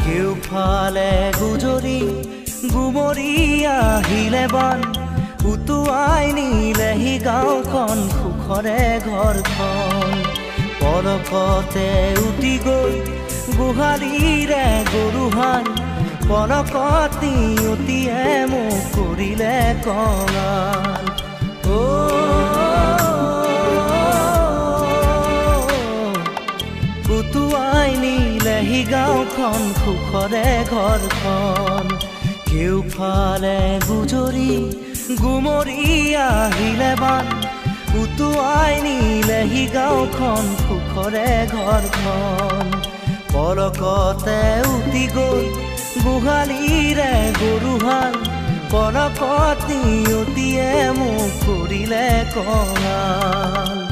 কেউফালে গুজৰি গুমৰি আহিলে বান উটুৱাই নিলেহি গাঁওখন সুখৰে ঘৰখন পলকতে উটি গৈ গোহালিৰে গৰুহাল পলকত নিয়তিয়ে মোক কৰিলে কঙাল উটুৱাই নিলেহি গাঁওখন সুখৰে ঘৰখন কেউফালে গুজৰি গুমৰি আহিলে বান উটুৱাই নিলেহি গাঁওখন সুখৰে ঘৰখন পলকতে উটি গৈ গোহালিৰে গৰুহাল পলকত নিয়তিয়ে মোক কৰিলে কঙাল।